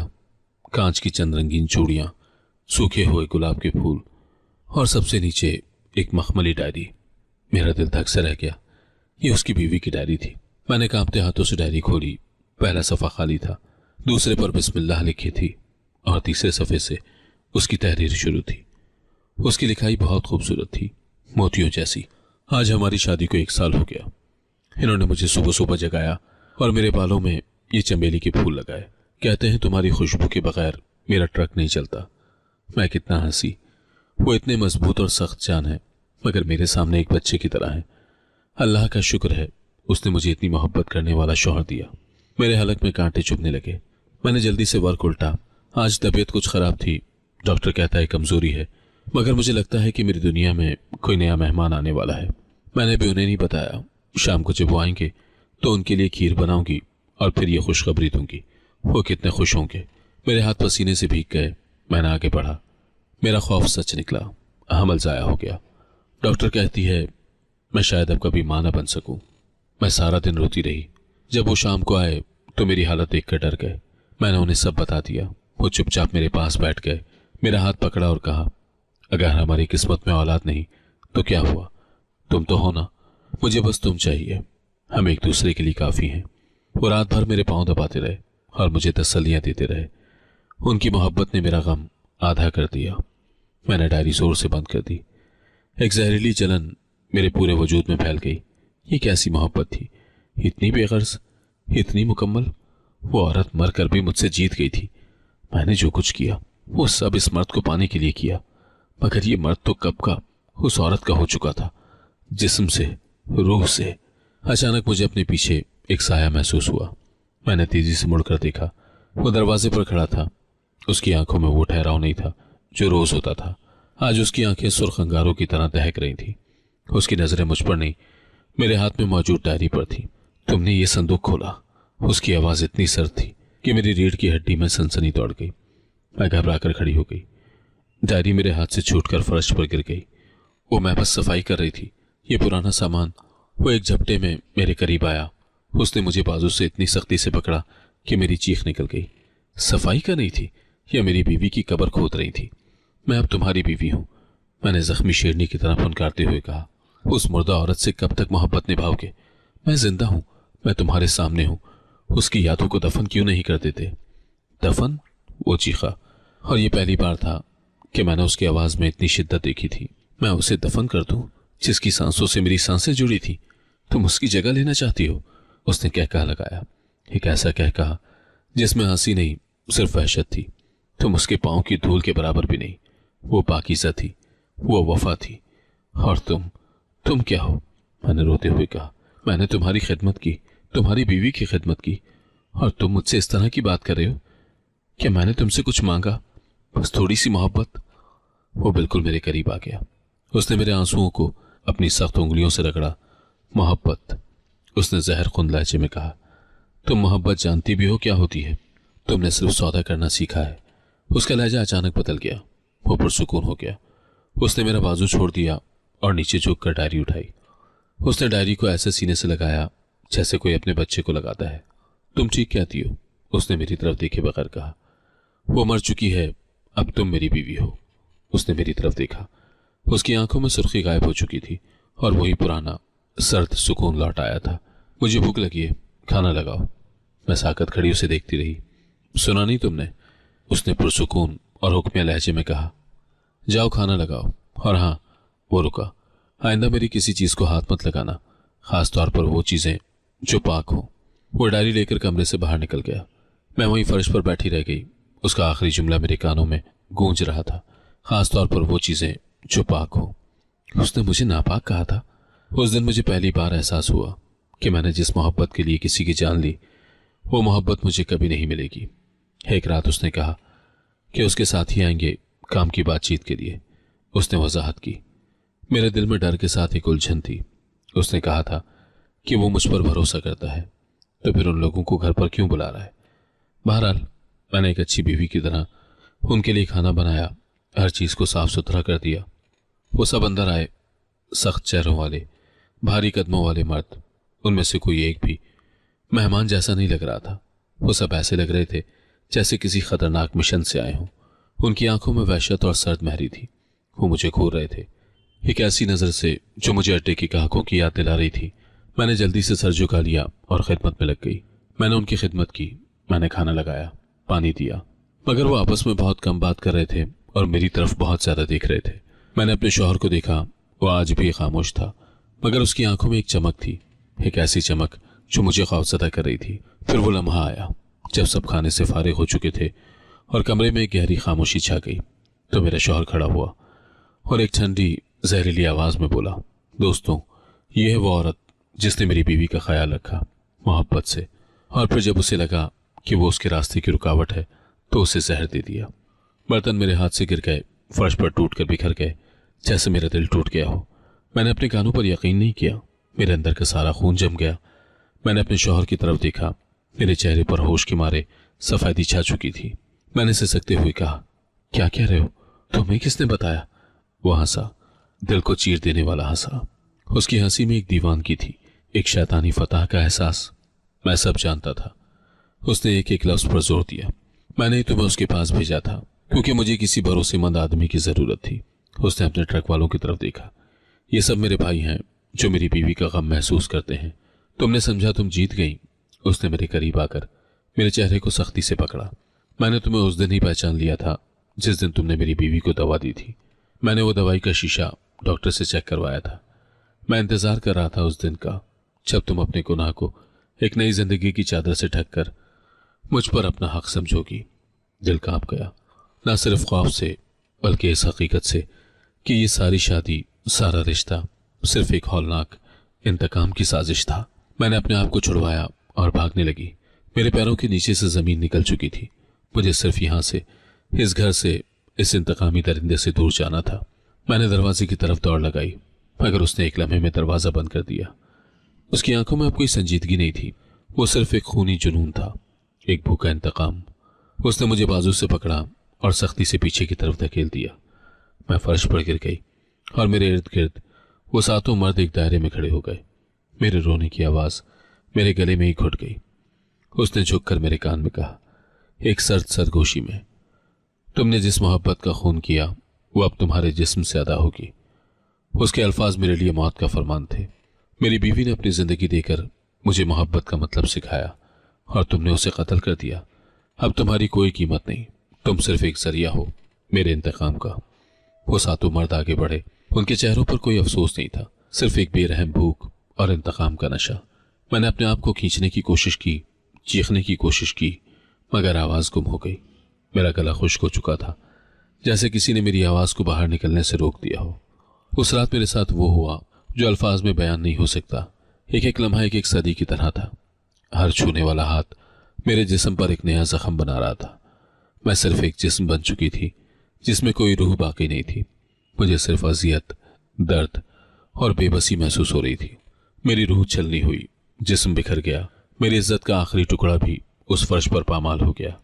कांच की चंद रंगीन चूड़ियां, सूखे हुए गुलाब के फूल और सबसे नीचे एक मखमली डायरी। मेरा दिल धक से रह गया। ये उसकी बीवी की डायरी थी। मैंने कांपते हाथों से डायरी खोली। पहला सफ़ा खाली था, दूसरे पर बिस्मिल्लाह लिखी थी और तीसरे सफ़े से उसकी तहरीर शुरू थी। उसकी लिखाई बहुत खूबसूरत थी, मोतियों जैसी। आज हमारी शादी को 1 साल हो गया। इन्होंने मुझे सुबह सुबह जगाया और मेरे बालों में ये चमेली के फूल लगाए। कहते हैं तुम्हारी खुशबू के बगैर मेरा ट्रक नहीं चलता। मैं कितना हंसी। वो इतने मजबूत और सख्त जान है, मगर मेरे सामने एक बच्चे की तरह है। अल्लाह का शुक्र है उसने मुझे इतनी मोहब्बत करने वाला शौहर दिया। मेरे हलक में कांटे चुभने लगे। मैंने जल्दी से वर्क उल्टा। आज तबीयत कुछ खराब थी, डॉक्टर कहता है कमजोरी है, मगर मुझे लगता है कि मेरी दुनिया में कोई नया मेहमान आने वाला है। मैंने भी उन्हें नहीं बताया। शाम को जब वो आएंगे तो उनके लिए खीर बनाऊंगी और फिर ये खुशखबरी दूंगी। वो कितने खुश होंगे। मेरे हाथ पसीने से भीग गए। मैंने आगे बढ़ा। मेरा खौफ सच निकला, हमल जाया हो गया। डॉक्टर कहती है मैं शायद अब कभी मां न बन सकूं। मैं सारा दिन रोती रही। जब वो शाम को आए तो मेरी हालत देखकर डर गए। मैंने उन्हें सब बता दिया। वो चुपचाप मेरे पास बैठ गए, मेरा हाथ पकड़ा और कहा, अगर हमारी किस्मत में औलाद नहीं तो क्या हुआ, तुम तो हो ना, मुझे बस तुम चाहिए, हम एक दूसरे के लिए काफी हैं। वो रात भर मेरे पांव दबाते रहे और मुझे तसल्लियां देते रहे। उनकी मोहब्बत ने मेरा गम आधा कर दिया। मैंने डायरी जोर से बंद कर दी। एक जहरीली जलन मेरे पूरे वजूद में फैल गई। ये कैसी मोहब्बत थी, इतनी बेगर्ज, इतनी मुकम्मल। वो औरत मरकर भी मुझसे जीत गई थी। मैंने जो कुछ किया वो सब इस मर्द को पाने के लिए किया, मगर ये मर्द तो कब का उस औरत का हो चुका था, जिस्म से, रूह से। अचानक मुझे अपने पीछे एक साया महसूस हुआ। मैंने तेजी से मुड़कर देखा। वो दरवाजे पर खड़ा था। उसकी आंखों में वो ठहराव नहीं था जो रोज होता था। आज उसकी आंखें सुर्ख अंगारों की तरह दहक रही थी। उसकी नजरें मुझ पर नहीं, मेरे हाथ में मौजूद डायरी पर थी। तुमने ये संदूक खोला। उसकी आवाज इतनी सर्द थी कि मेरी रीढ़ की हड्डी में सनसनी दौड़ गई। मैं घबराकर खड़ी हो गई। डायरी मेरे हाथ से छूटकर फर्श पर गिर गई। वो मैं बस सफाई कर रही थी। ये पुराना सामान वो एक झपटे में मेरे करीब आया उसने मुझे बाजू से इतनी सख्ती से पकड़ा कि मेरी चीख निकल गई। सफाई कर रही थी या मेरी बीवी की कब्र खोद रही थी? मैं अब तुम्हारी बीवी हूं, मैंने जख्मी शेरनी की तरह फुनकारते हुए कहा। उस मुर्दा औरत से कब तक मोहब्बत निभाओगे? मैं जिंदा हूं, मैं तुम्हारे सामने हूं, उसकी यादों को दफन क्यों नहीं कर देते? दफन? वो चीखा, और ये पहली बार था कि मैंने उसकी आवाज में इतनी शिद्दत देखी थी। मैं उसे दफन कर दूं जिसकी सांसों से मेरी सांसें जुड़ी थी? तुम उसकी जगह लेना चाहती हो? उसने कहकहा लगाया, एक ऐसा कहकहा जिसमें हंसी नहीं सिर्फ वहशत थी। तुम उसके पांव की धूल के बराबर भी नहीं। वो पाकीज़ा थी, वो वफा थी, और तुम क्या हो? मैंने रोते हुए कहा, मैंने तुम्हारी खिदमत की, तुम्हारी बीवी की खिदमत की, और तुम मुझसे इस तरह की बात कर रहे हो? क्या मैंने तुमसे कुछ मांगा? बस थोड़ी सी मोहब्बत। वो बिल्कुल मेरे करीब आ गया। उसने मेरे आंसुओं को अपनी सख्त उंगलियों से रगड़ा। मोहब्बत, उसने जहर खुंद लहजे में कहा। तुम मोहब्बत जानती भी हो क्या होती है? तुमने सिर्फ सौदा करना सीखा है। उसका लहजा अचानक बदल गया। वो पुरसुकून हो गया। उसने मेरा बाजू छोड़ दिया और नीचे झुक कर डायरी उठाई। उसने डायरी को ऐसे सीने से लगाया जैसे कोई अपने बच्चे को लगाता है। तुम ठीक कहती हो, उसने मेरी तरफ देखे बगैर कहा। वो मर चुकी है, अब तुम मेरी बीवी हो। उसने मेरी तरफ देखा। उसकी आंखों में सुर्खी गायब हो चुकी थी और वही पुराना सर्द सुकून लौट आया था। मुझे भूख लगी है, खाना लगाओ। मैं साकत खड़ी उसे देखती रही। सुना नहीं तुमने? उसने पुरसुकून और हुक्मिया लहजे में कहा। जाओ खाना लगाओ। और हाँ, वो रुका, आइंदा मेरी किसी चीज को हाथ मत लगाना, खास तौर पर वो चीजें जो पाक हो। वो डायरी लेकर कमरे से बाहर निकल गया। मैं वहीं फर्श पर बैठी रह गई। उसका आखिरी जुमला मेरे कानों में गूंज रहा था, खास तौर पर वो चीजें जो पाक हो। उसने मुझे नापाक कहा था। उस दिन मुझे पहली बार एहसास हुआ कि मैंने जिस मोहब्बत के लिए किसी की जान ली, वो मोहब्बत मुझे कभी नहीं मिलेगी। एक रात उसने कहा कि उसके साथी आएंगे काम की बातचीत के लिए। उसने वजाहत की। मेरे दिल में डर के साथ एक उलझन थी। उसने कहा था कि वो मुझ पर भरोसा करता है, तो फिर उन लोगों को घर पर क्यों बुला रहा है? बहरहाल मैंने एक अच्छी बीवी की तरह उनके लिए खाना बनाया, हर चीज को साफ सुथरा कर दिया। वो सब अंदर आए, सख्त चेहरों वाले, भारी कदमों वाले मर्द। उनमें से कोई एक भी मेहमान जैसा नहीं लग रहा था। वो सब ऐसे लग रहे थे जैसे किसी खतरनाक मिशन से आए हों। उनकी आंखों में वहशत और सर्द महरी थी। वो मुझे घूर रहे थे, एक ऐसी नजर से जो मुझे अड्डे की ग्राहकों की याद दिला रही थी। मैंने जल्दी से सर झुका लिया और खिदमत में लग गई। मैंने उनकी खिदमत की, मैंने खाना लगाया, पानी दिया, मगर वो आपस में बहुत कम बात कर रहे थे और मेरी तरफ बहुत ज्यादा देख रहे थे। मैंने अपने शौहर को देखा। वो आज भी खामोश था, मगर उसकी आंखों में एक चमक थी, एक ऐसी चमक जो मुझे खौफजदा कर रही थी। फिर वो लम्हा आया जब सब खाने से फारिग हो चुके थे और कमरे में एक गहरी खामोशी छा गई। तो मेरा शौहर खड़ा हुआ और एक ठंडी जहरीली आवाज में बोला, दोस्तों, ये है वो औरत जिसने मेरी बीवी का ख्याल रखा मोहब्बत से, और फिर जब उसे लगा कि वो उसके रास्ते की रुकावट है तो उसे जहर दे दिया। बर्तन मेरे हाथ से गिर गए, फर्श पर टूट कर बिखर गए, जैसे मेरा दिल टूट गया हो। मैंने अपने कानों पर यकीन नहीं किया। मेरे अंदर का सारा खून जम गया। मैंने अपने शौहर की तरफ देखा। मेरे चेहरे पर होश के मारे सफेदी छा चुकी थी। मैंने सिसकते हुए कहा, क्या कह रहे हो? तुम्हें किसने बताया? वो हंसा, दिल को चीर देने वाला हंसा। उसकी हंसी में एक दीवानगी थी, एक शैतानी फतह का एहसास। मैं सब जानता था। उसने एक एक लफ्ज पर जोर दिया, मैंने ही तुम्हें उसके पास भेजा था क्योंकि मुझे किसी भरोसेमंद आदमी की जरूरत थी। उसने अपने ट्रक वालों की तरफ देखा। ये सब मेरे भाई हैं जो मेरी बीवी का गम महसूस करते हैं। तुमने समझा तुम जीत गई। उसने मेरे करीब आकर मेरे चेहरे को सख्ती से पकड़ा। मैंने तुम्हें उस दिन ही पहचान लिया था जिस दिन तुमने मेरी बीवी को दवा दी थी। मैंने वो दवाई का शीशा डॉक्टर से चेक करवाया था। मैं इंतजार कर रहा था उस दिन का जब तुम अपने गुनाह को एक नई जिंदगी की चादर से ढककर मुझ पर अपना हक समझोगी। दिल कांप गया, ना सिर्फ खौफ से बल्कि इस हकीकत से कि ये सारी शादी, सारा रिश्ता सिर्फ एक हौलनाक इंतकाम की साजिश था। मैंने अपने आप को छुड़वाया और भागने लगी। मेरे पैरों के नीचे से जमीन निकल चुकी थी। मुझे सिर्फ यहां से, इस घर से, इस इंतकामी दरिंदे से दूर जाना था। मैंने दरवाजे की तरफ दौड़ लगाई, मगर उसने एक लम्हे में दरवाजा बंद कर दिया। उसकी आंखों में अब कोई संजीदगी नहीं थी। वो सिर्फ एक खूनी जुनून था, एक भूखा इंतकाम। उसने मुझे बाजू से पकड़ा और सख्ती से पीछे की तरफ धकेल दिया। मैं फर्श पर गिर गई और मेरे इर्द गिर्द वो सातों मर्द एक दायरे में खड़े हो गए। मेरे रोने की आवाज मेरे गले में ही घुट गई। उसने झुककर मेरे कान में कहा, एक सर्द सरगोशी में, तुमने जिस मोहब्बत का खून किया वो अब तुम्हारे जिस्म से अदा होगी। उसके अल्फाज मेरे लिए मौत का फरमान थे। मेरी बीवी ने अपनी जिंदगी देकर मुझे मोहब्बत का मतलब सिखाया और तुमने उसे कत्ल कर दिया। अब तुम्हारी कोई कीमत नहीं, तुम सिर्फ एक जरिया हो मेरे इंतकाम का। वो सातों मर्द आगे बढ़े। उनके चेहरों पर कोई अफसोस नहीं था, सिर्फ एक बेरहम भूख और इंतकाम का नशा। मैंने अपने आप को खींचने की कोशिश की, चीखने की कोशिश की, मगर आवाज गुम हो गई। मेरा गला खुश्क हो चुका था, जैसे किसी ने मेरी आवाज को बाहर निकलने से रोक दिया हो। उस रात मेरे साथ वो हुआ जो अल्फाज में बयान नहीं हो सकता। एक एक लम्हा एक एक सदी की तरह था। हर छूने वाला हाथ मेरे जिस्म पर एक नया जख्म बना रहा था। मैं सिर्फ एक जिस्म बन चुकी थी जिसमें कोई रूह बाकी नहीं थी। मुझे सिर्फ अजियत, दर्द और बेबसी महसूस हो रही थी। मेरी रूह छलनी हुई, जिस्म बिखर गया। मेरी इज्जत का आखिरी टुकड़ा भी उस फर्श पर पामाल हो गया।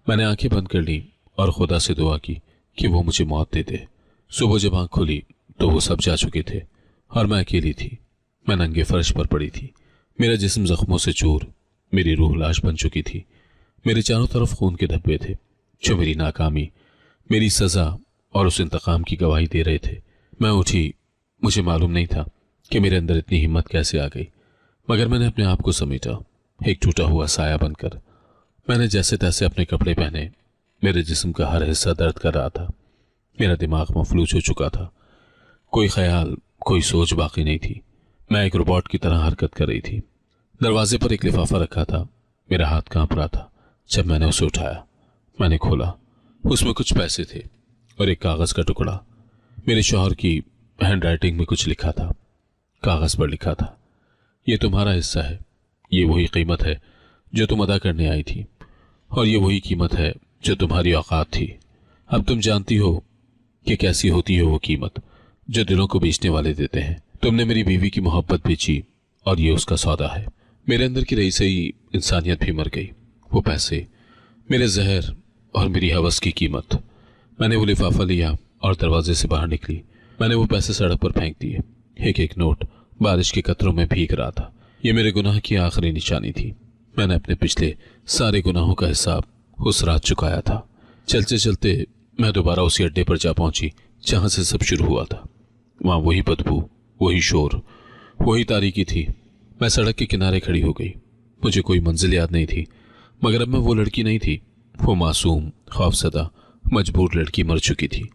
मैंने आंखें बंद कर ली और खुदा से दुआ की कि वो मुझे मौत दे दे। सुबह जब आंख खुली तो वो सब जा चुके थे और मैं अकेली थी। मैं नंगे फर्श पर पड़ी थी, मेरा जिस्म जख्मों से चूर, मेरी रूह लाश बन चुकी थी। मेरे चारों तरफ खून के धब्बे थे जो मेरी नाकामी, मेरी सजा और उस इंतकाम की गवाही दे रहे थे। मैं उठी। मुझे मालूम नहीं था कि मेरे अंदर इतनी हिम्मत कैसे आ गई, मगर मैंने अपने आप को समेटा, एक टूटा हुआ साया बनकर। मैंने जैसे तैसे अपने कपड़े पहने। मेरे जिस्म का हर हिस्सा दर्द कर रहा था। मेरा दिमाग मफलूज हो चुका था। कोई ख्याल, कोई सोच बाकी नहीं थी। मैं एक रोबोट की तरह हरकत कर रही थी। दरवाजे पर एक लिफाफा रखा था। मेरा हाथ कांप रहा था जब मैंने उसे उठाया। मैंने खोला। उसमें कुछ पैसे थे और एक कागज का टुकड़ा। मेरे शौहर की हैंडराइटिंग में कुछ लिखा था। कागज पर लिखा था, ये तुम्हारा हिस्सा है, ये वही कीमत है जो तुम अदा करने आई थी, और ये वही कीमत है जो तुम्हारी औकात थी। अब तुम जानती हो कि कैसी होती है वो कीमत जो दिलों को बेचने वाले देते हैं। तुमने मेरी बीवी की मोहब्बत बेची और ये उसका सौदा है। मेरे अंदर की रही से ही इंसानियत भी मर गई। वो पैसे, मेरे जहर और मेरी हवस की कीमत। मैंने वो लिफाफा लिया और दरवाजे से बाहर निकली। मैंने वो पैसे सड़क पर फेंक दिए। एक एक नोट बारिश के कतरों में भीग रहा था। ये मेरे गुनाह की आखिरी निशानी थी। मैंने अपने पिछले सारे गुनाहों का हिसाब उस रात चुकाया था। चलते चलते मैं दोबारा उसी अड्डे पर जा पहुंची जहां से सब शुरू हुआ था। वहां वही बदबू, वही शोर, वही तारीकी थी। मैं सड़क के किनारे खड़ी हो गई। मुझे कोई मंजिल याद नहीं थी, मगर अब मैं वो लड़की नहीं थी। वो मासूम, खौफसदा, मजबूर लड़की मर चुकी थी।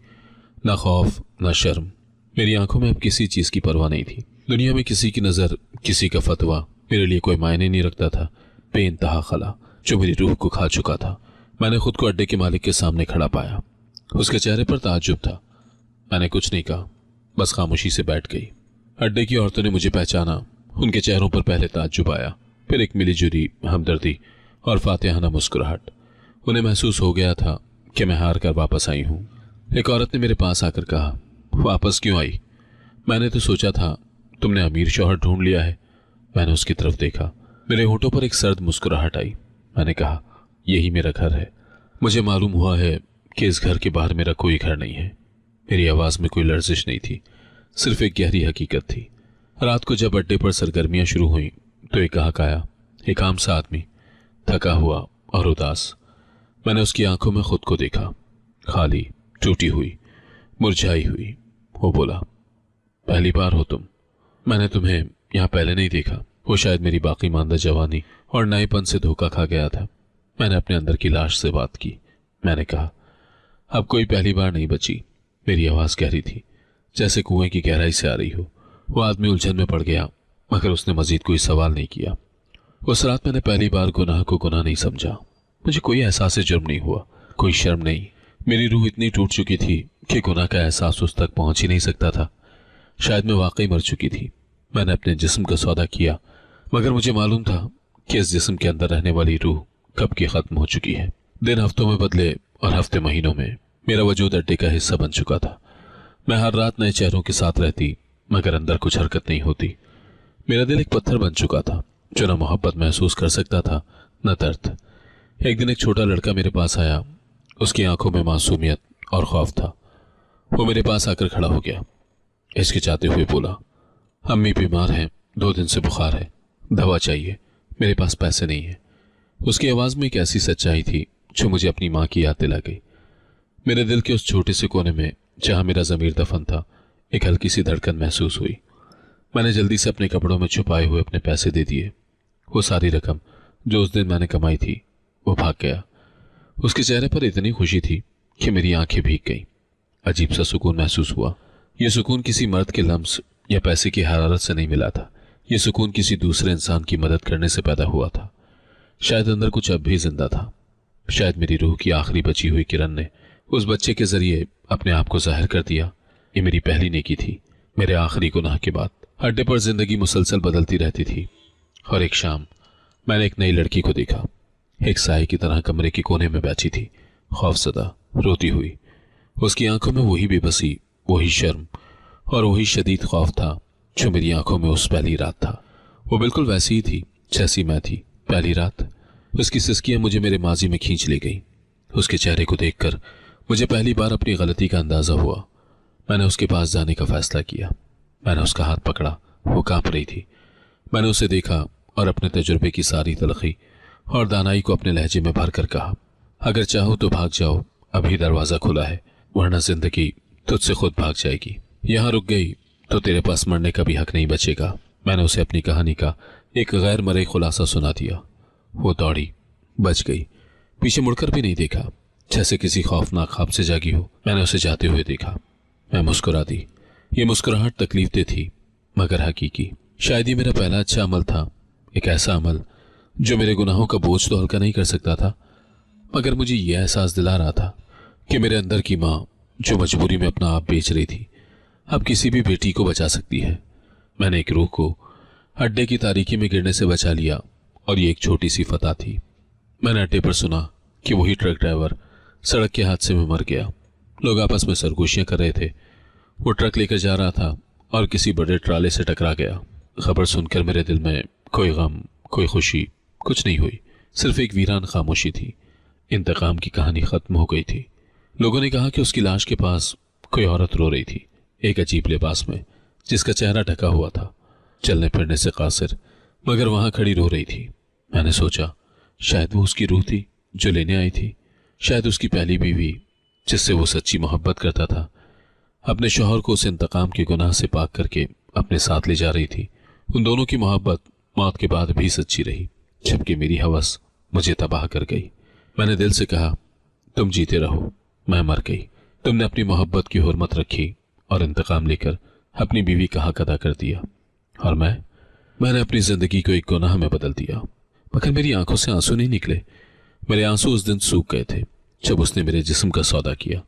ना खौफ, ना शर्म। मेरी आंखों में अब किसी चीज की परवाह नहीं थी। दुनिया में किसी की नजर, किसी का फतवा मेरे लिए कोई मायने नहीं रखता था। बेइंतहा खला जो मेरी रूह को खा चुका था। मैंने खुद को अड्डे के मालिक के सामने खड़ा पाया। उसके चेहरे पर ताज्जुब था। मैंने कुछ नहीं कहा, बस खामोशी से बैठ गई। अड्डे की औरतों ने मुझे पहचाना। उनके चेहरों पर पहले ताज्जुब आया, फिर एक मिलीजुली हमदर्दी और फातिहाना मुस्कुराहट। उन्हें महसूस हो गया था कि मैं हार कर वापस आई हूं। एक औरत ने मेरे पास आकर कहा, वापस क्यों आई? मैंने तो सोचा था तुमने अमीर शौहर ढूंढ लिया है। मैंने उसकी तरफ देखा। मेरे होठों पर एक सर्द मुस्कुराहट आई। मैंने कहा, यही मेरा घर है। मुझे मालूम हुआ है कि इस घर के बाहर मेरा कोई घर नहीं है। मेरी आवाज में कोई लर्जिश नहीं थी, सिर्फ एक गहरी हकीकत थी। रात को जब अड्डे पर सरगर्मियां शुरू हुई तो एक ग्राहक आया, एक आम सा आदमी, थका हुआ और उदास। मैंने उसकी आंखों में खुद को देखा, खाली, टूटी हुई, मुरझाई हुई। वो बोला, पहली बार हो तुम? मैंने तुम्हें यहाँ पहले नहीं देखा। वो शायद मेरी बाकी मानदा जवानी और नएपन से धोखा खा गया था। मैंने अपने अंदर की लाश से बात की। मैंने कहा, अब कोई पहली बार नहीं बची। मेरी आवाज गहरी थी, जैसे कुएं की गहराई से आ रही हो। वो आदमी उलझन में पड़ गया, मगर उसने मजीद कोई सवाल नहीं किया। उस रात मैंने पहली बार गुनाह को गुनाह नहीं समझा। मुझे कोई एहसास जुर्म नहीं हुआ, कोई शर्म नहीं। मेरी रूह इतनी टूट चुकी थी कि गुनाह का एहसास उस तक पहुंच ही नहीं सकता था। शायद मैं वाकई मर चुकी थी। मैंने अपने जिस्म का सौदा किया, मगर मुझे मालूम था कि इस जिस्म के अंदर रहने वाली रूह कब की खत्म हो चुकी है। दिन हफ्तों में बदले और हफ्ते महीनों में। मेरा वजूद अड्डे का हिस्सा बन चुका था। मैं हर रात नए चेहरों के साथ रहती, मगर अंदर कुछ हरकत नहीं होती। मेरा दिल एक पत्थर बन चुका था जो न मोहब्बत महसूस कर सकता था, न दर्द। एक दिन एक छोटा लड़का मेरे पास आया। उसकी आंखों में मासूमियत और खौफ था। वो मेरे पास आकर खड़ा हो गया, हिचकिचाते हुए बोला, अम्मी बीमार हैं, 2 दिन से बुखार है, दवा चाहिए। मेरे पास पैसे नहीं है। उसकी आवाज में एक ऐसी सच्चाई थी जो मुझे अपनी माँ की याद दिला गई। मेरे दिल के उस छोटे से कोने में जहां मेरा ज़मीर दफन था, एक हल्की सी धड़कन महसूस हुई। मैंने जल्दी से अपने कपड़ों में छुपाए हुए अपने पैसे दे दिए। वो सारी रकम जो उस दिन मैंने कमाई थी वो भाग गया। उसके चेहरे पर इतनी खुशी थी कि मेरी आंखें भीग गईं। अजीब सा सुकून महसूस हुआ। यह सुकून किसी मर्द के लम्स या पैसे की हरारत से नहीं मिला था। यह सुकून किसी दूसरे इंसान की मदद करने से पैदा हुआ था। शायद अंदर कुछ अब भी जिंदा था। शायद मेरी रूह की आखिरी बची हुई किरण ने उस बच्चे के जरिए अपने आप को जाहिर कर दिया। ये मेरी पहली नेकी थी, मेरे आखिरी गुनाह के बाद। अड्डे पर जिंदगी मुसलसल बदलती रहती थी और एक शाम मैंने एक नई लड़की को देखा। एक साए की तरह कमरे के कोने में बैठी थी, खौफजदा, रोती हुई। उसकी आंखों में वही बेबसी, वही शर्म और वही शदीद खौफ था जो मेरी आंखों में उस पहली रात था। वो बिल्कुल वैसी ही थी जैसी मैं थी पहली रात। उसकी सिसकियां मुझे मेरे माजी में खींच ले गई। उसके चेहरे को देखकर मुझे पहली बार अपनी गलती का अंदाजा हुआ। मैंने उसके पास जाने का फैसला किया। मैंने उसका हाथ पकड़ा, वो कांप रही थी। मैंने उसे देखा और अपने तजुर्बे की सारी तलखी और दानाई को अपने लहजे में भरकर कहा, अगर चाहो तो भाग जाओ, अभी दरवाजा खुला है, वरना जिंदगी तुझसे खुद भाग जाएगी। यहां रुक गई तो तेरे पास मरने का भी हक नहीं बचेगा। मैंने उसे अपनी कहानी का एक गैर मरे खुलासा सुना दिया। वो दौड़ी, बच गई, पीछे मुड़कर भी नहीं देखा, जैसे किसी खौफनाक ख्वाब से जागी हो। मैंने उसे जाते हुए देखा। मैं मुस्कुरा दी। ये मुस्कुराहट तकलीफदेह थी मगर हकीकी। शायद ये मेरा पहला अच्छा अमल था, एक ऐसा अमल जो मेरे गुनाहों का बोझ तो हल्का नहीं कर सकता था, मगर मुझे यह एहसास दिला रहा था कि मेरे अंदर की माँ जो मजबूरी में अपना आप बेच रही थी, अब किसी भी बेटी को बचा सकती है। मैंने एक रूह को अड्डे की तारीकी में गिरने से बचा लिया और ये एक छोटी सी फतह थी। मैंने अड्डे पर सुना कि वही ट्रक ड्राइवर सड़क के हादसे में मर गया। लोग आपस में सरगोशियां कर रहे थे। वो ट्रक लेकर जा रहा था और किसी बड़े ट्राले से टकरा गया। खबर सुनकर मेरे दिल में कोई गम, कोई खुशी कुछ नहीं हुई, सिर्फ एक वीरान खामोशी थी। इंतकाम की कहानी खत्म हो गई थी। लोगों ने कहा कि उसकी लाश के पास कोई औरत रो रही थी, एक अजीब लिबास में, जिसका चेहरा ढका हुआ था, चलने फिरने से कासिर, मगर वहां खड़ी रो रही थी। मैंने सोचा शायद वो उसकी रूह थी जो लेने आई थी, शायद उसकी पहली बीवी जिससे वो सच्ची मोहब्बत करता था, अपने शौहर को उस इंतकाम के गुनाह से पाक करके अपने साथ ले जा रही थी। उन दोनों की मोहब्बत मौत के बाद भी सच्ची रही, जबकि मेरी हवस मुझे तबाह कर गई। मैंने दिल से कहा, तुम जीते रहो, मैं मर गई। तुमने अपनी मोहब्बत की हुर्मत रखी और इंतकाम लेकर अपनी बीवी का हक अदा कर दिया, और मैंने अपनी जिंदगी को एक गुनाह में बदल दिया। मगर मेरी आंखों से आंसू नहीं निकले। मेरे आंसू उस दिन सूख गए थे जब उसने मेरे जिस्म का सौदा किया।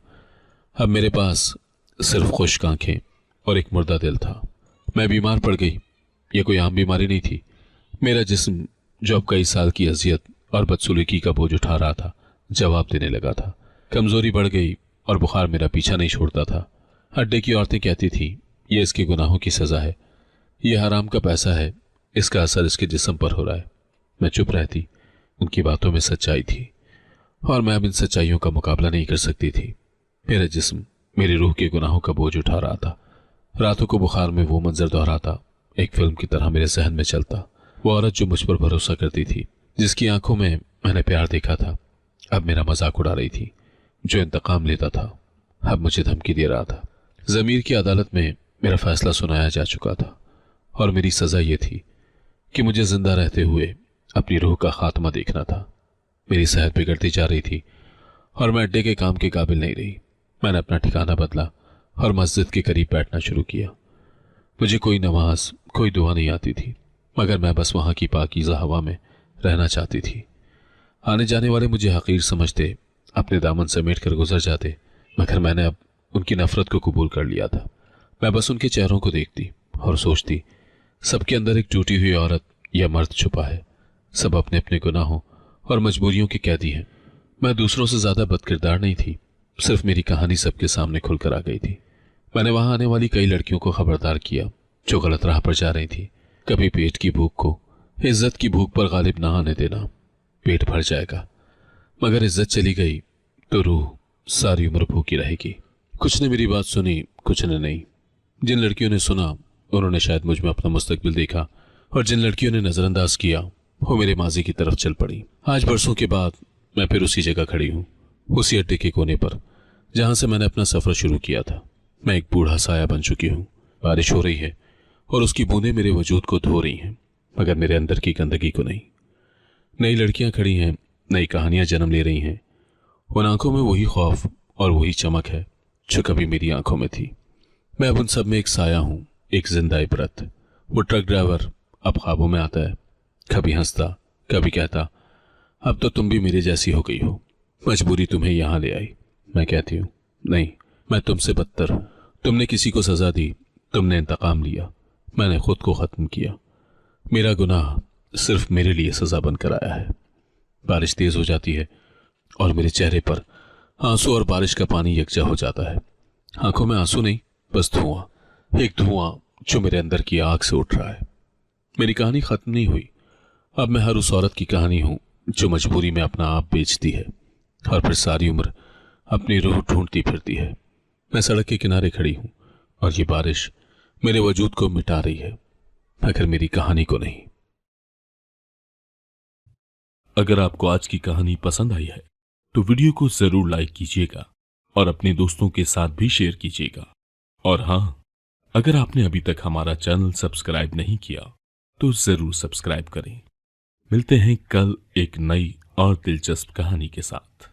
अब मेरे पास सिर्फ खुश्क आंखें और एक मुर्दा दिल था। मैं बीमार पड़ गई। यह कोई आम बीमारी नहीं थी। मेरा जिस्म जो अब कई साल की अजियत और बदसलूकी का बोझ उठा रहा था, जवाब देने लगा था। कमजोरी बढ़ गई और बुखार मेरा पीछा नहीं छोड़ता था। अड्डे की औरतें कहती थी, यह इसके गुनाहों की सजा है, यह हराम का पैसा है, इसका असर इसके जिस्म पर हो रहा है। मैं चुप रहती। उनकी बातों में सच्चाई थी और मैं अब इन सच्चाइयों का मुकाबला नहीं कर सकती थी। मेरा जिस्म मेरी रूह के गुनाहों का बोझ उठा रहा था। रातों को बुखार में वो मंजर दोहराता, एक फिल्म की तरह मेरे जहन में चलता। वो औरत जो मुझ पर भरोसा करती थी, जिसकी आंखों में मैंने प्यार देखा था, अब मेरा मजाक उड़ा रही थी। जो इंतकाम लेता था, अब मुझे धमकी दे रहा था। जमीर की अदालत में मेरा फैसला सुनाया जा चुका था और मेरी सजा ये थी कि मुझे जिंदा रहते हुए अपनी रूह का खात्मा देखना था। मेरी सेहत बिगड़ती जा रही थी और मैं अड्डे के काम के काबिल नहीं रही। मैंने अपना ठिकाना बदला और मस्जिद के करीब बैठना शुरू किया। मुझे कोई नमाज, कोई दुआ नहीं आती थी, मगर मैं बस वहां की पाकीज़ा हवा में रहना चाहती थी। आने जाने वाले मुझे हकीर समझते, अपने दामन समेट कर गुजर जाते, मगर मैंने अब उनकी नफरत को कबूल कर लिया था। मैं बस उनके चेहरों को देखती और सोचती, सबके अंदर एक टूटी हुई औरत या मर्द छुपा है। सब अपने अपने गुनाहों और मजबूरियों के कैदी हैं। मैं दूसरों से ज्यादा बदकिरदार नहीं थी, सिर्फ मेरी कहानी सबके सामने खुलकर आ गई थी। मैंने वहां आने वाली कई लड़कियों को खबरदार किया जो गलत राह पर जा रही थी। कभी पेट की भूख को इज्जत की भूख पर गालिब ना आने देना, पेट भर जाएगा, मगर इज्जत चली गई तो रूह सारी उम्र भूखी रहेगी। कुछ ने मेरी बात सुनी, कुछ ने नहीं। जिन लड़कियों ने सुना, उन्होंने शायद मुझ में अपना मुस्तकबिल देखा, और जिन लड़कियों ने नजरअंदाज किया, वो मेरे माजी की तरफ चल पड़ी। आज बरसों के बाद मैं फिर उसी जगह खड़ी हूँ, उसी अड्डे के कोने पर जहां से मैंने अपना सफर शुरू किया था। मैं एक बूढ़ा साया बन चुकी हूँ। बारिश हो रही है और उसकी बूंदें मेरे वजूद को धो रही हैं, मगर मेरे अंदर की गंदगी को नहीं। नई लड़कियां खड़ी हैं, नई कहानियां जन्म ले रही हैं। उन आंखों में वही खौफ और वही चमक है जो कभी मेरी आंखों में थी। मैं अब उन सब में एक साया हूं, एक जिंदा इबरत। वो ट्रक ड्राइवर अब ख्वाबों में आता है, कभी हंसता, कभी कहता, अब तो तुम भी मेरे जैसी हो गई हो, मजबूरी तुम्हें यहां ले आई। मैं कहती हूं, नहीं, मैं तुमसे बदतर हूं। तुमने किसी को सजा दी, तुमने इंतकाम लिया, मैंने खुद को खत्म किया। मेरा गुनाह सिर्फ मेरे लिए सजा बनकर आया है। बारिश तेज हो जाती है और मेरे चेहरे पर आंसू और बारिश का पानी यकजा हो जाता है। आंखों में आंसू नहीं, बस धुआं, एक धुआं जो मेरे अंदर की आग से उठ रहा है। मेरी कहानी खत्म नहीं हुई। अब मैं हर उस औरत की कहानी हूं जो मजबूरी में अपना आप बेचती है और फिर सारी उम्र अपनी रूह ढूंढती फिरती है। मैं सड़क के किनारे खड़ी हूं और ये बारिश मेरे वजूद को मिटा रही है, मगर मेरी कहानी को नहीं। अगर आपको आज की कहानी पसंद आई है तो वीडियो को जरूर लाइक कीजिएगा और अपने दोस्तों के साथ भी शेयर कीजिएगा। और हां, अगर आपने अभी तक हमारा चैनल सब्सक्राइब नहीं किया तो जरूर सब्सक्राइब करें। मिलते हैं कल एक नई और दिलचस्प कहानी के साथ।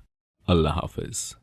अल्लाह हाफिज।